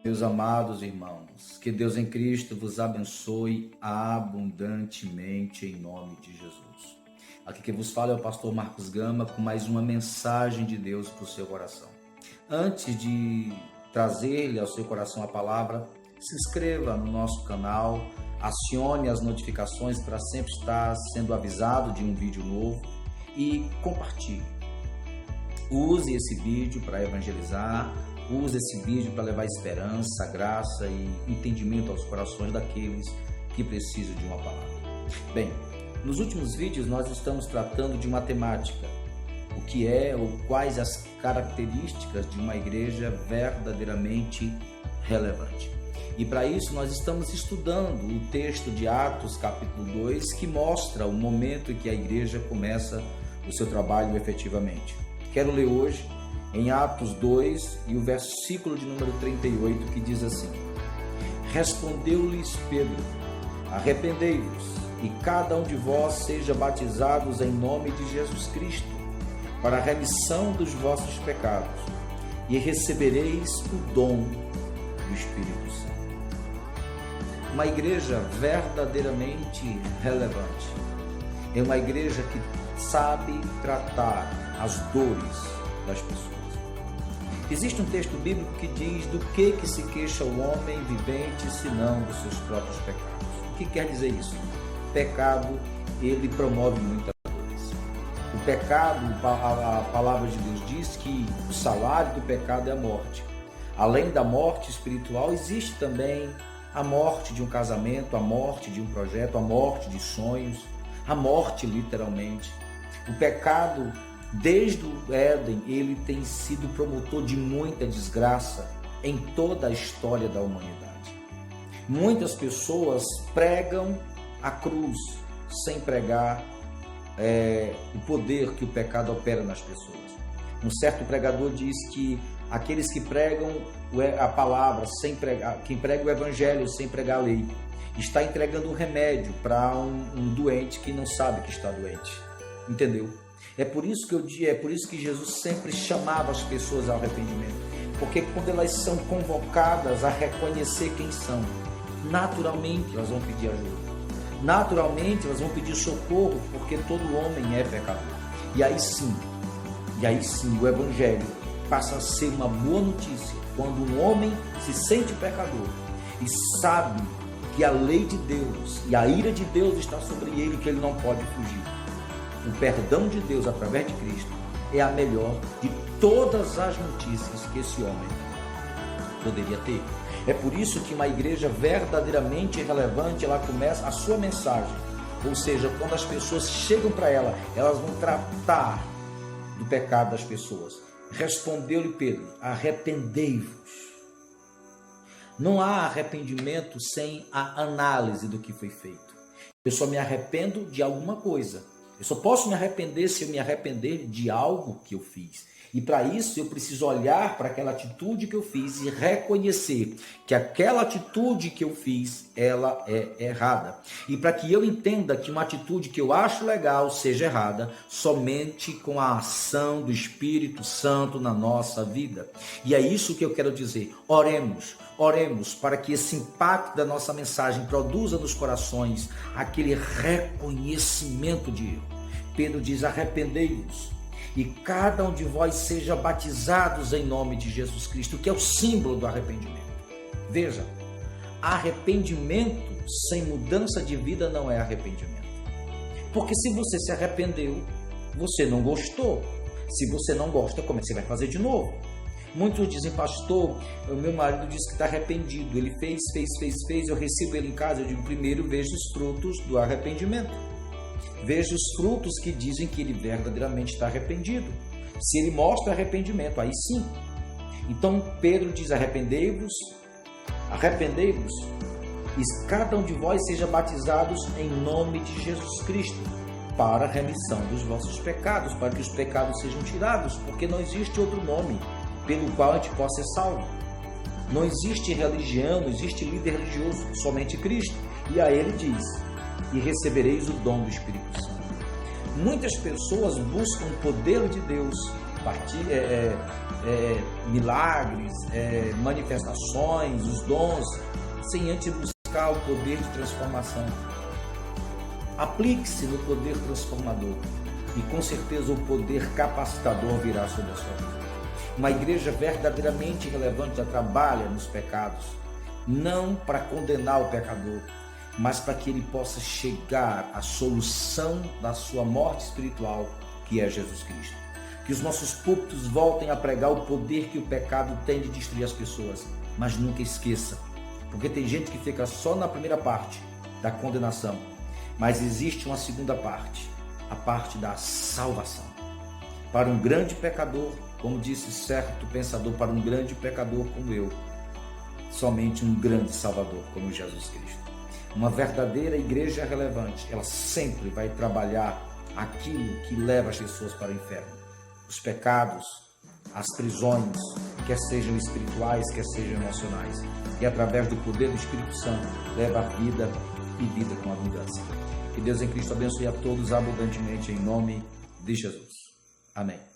Meus amados irmãos, que Deus em Cristo vos abençoe abundantemente em nome de Jesus. Aqui quem vos fala é o pastor Marcos Gama com mais uma mensagem de Deus para o seu coração. Antes de trazer-lhe ao seu coração a palavra, se inscreva no nosso canal, acione as notificações para sempre estar sendo avisado de um vídeo novo e compartilhe. Use esse vídeo para evangelizar, use esse vídeo para levar esperança, graça e entendimento aos corações daqueles que precisam de uma palavra. Bem, nos últimos vídeos nós estamos tratando de matemática, o que é ou quais as características de uma igreja verdadeiramente relevante. E para isso nós estamos estudando o texto de Atos capítulo 2, que mostra o momento em que a igreja começa o seu trabalho efetivamente. Quero ler hoje em Atos 2 e o versículo de número 38, que diz assim: Respondeu-lhes Pedro: Arrependei-vos e cada um de vós seja batizados em nome de Jesus Cristo para a remissão dos vossos pecados e recebereis o dom do Espírito Santo. Uma igreja verdadeiramente relevante é uma igreja que sabe tratar as dores das pessoas. Existe um texto bíblico que diz do que se queixa o homem vivente senão dos seus próprios pecados. O que quer dizer isso? O pecado, ele promove muitas dores. O pecado, a palavra de Deus diz que o salário do pecado é a morte. Além da morte espiritual, existe também a morte de um casamento, a morte de um projeto, a morte de sonhos, a morte literalmente. O pecado, desde o Éden, ele tem sido promotor de muita desgraça em toda a história da humanidade. Muitas pessoas pregam a cruz sem pregar o poder que o pecado opera nas pessoas. Um certo pregador diz que aqueles que pregam a palavra sem pregar, quem prega o evangelho sem pregar a lei, está entregando um remédio para um doente que não sabe que está doente. Entendeu? É por isso que Jesus sempre chamava as pessoas ao arrependimento, porque quando elas são convocadas a reconhecer quem são, naturalmente elas vão pedir ajuda, naturalmente elas vão pedir socorro, porque todo homem é pecador. E aí sim, o evangelho passa a ser uma boa notícia quando um homem se sente pecador e sabe que a lei de Deus e a ira de Deus está sobre ele, que ele não pode fugir. O perdão de Deus através de Cristo é a melhor de todas as notícias que esse homem poderia ter. É por isso que uma igreja verdadeiramente relevante, ela começa a sua mensagem, ou seja, quando as pessoas chegam para ela, elas vão tratar do pecado das pessoas. Respondeu-lhe Pedro: arrependei-vos. Não há arrependimento sem a análise do que foi feito. Eu só me arrependo de alguma coisa. Eu só posso me arrepender se eu me arrepender de algo que eu fiz. E para isso eu preciso olhar para aquela atitude que eu fiz e reconhecer que aquela atitude que eu fiz, ela é errada. E para que eu entenda que uma atitude que eu acho legal seja errada, somente com a ação do Espírito Santo na nossa vida. E é isso que eu quero dizer. Oremos para que esse impacto da nossa mensagem produza nos corações aquele reconhecimento de erro. Pedro diz: arrependei-vos e cada um de vós seja batizados em nome de Jesus Cristo, que é o símbolo do arrependimento. Veja, arrependimento sem mudança de vida não é arrependimento. Porque se você se arrependeu, você não gostou. Se você não gosta, como é que você vai fazer de novo? Muitos dizem: pastor, o meu marido disse que está arrependido. Ele fez, eu recebo ele em casa. Eu digo: primeiro veja os frutos do arrependimento. Veja os frutos que dizem que ele verdadeiramente está arrependido. Se ele mostra arrependimento, aí sim. Então Pedro diz: arrependei-vos, e cada um de vós seja batizados em nome de Jesus Cristo, para a remissão dos vossos pecados, para que os pecados sejam tirados, porque não existe outro nome pelo qual a gente possa ser salvo. Não existe religião, não existe líder religioso, somente Cristo. E a ele diz: e recebereis o dom do Espírito Santo. Muitas pessoas buscam o poder de Deus milagres, manifestações, os dons, sem antes buscar o poder de transformação. Aplique-se no poder transformador e com certeza o poder capacitador virá sobre a sua vida. Uma igreja verdadeiramente relevante já trabalha nos pecados, não para condenar o pecador, mas para que ele possa chegar à solução da sua morte espiritual, que é Jesus Cristo. Que os nossos púlpitos voltem a pregar o poder que o pecado tem de destruir as pessoas, mas nunca esqueça, porque tem gente que fica só na primeira parte da condenação, mas existe uma segunda parte, a parte da salvação. Para um grande pecador, como disse certo pensador, para um grande pecador como eu, somente um grande Salvador como Jesus Cristo. Uma verdadeira igreja relevante, ela sempre vai trabalhar aquilo que leva as pessoas para o inferno. Os pecados, as prisões, quer sejam espirituais, quer sejam emocionais. E através do poder do Espírito Santo, leva a vida e vida com abundância. Que Deus em Cristo abençoe a todos abundantemente em nome de Jesus. Amém.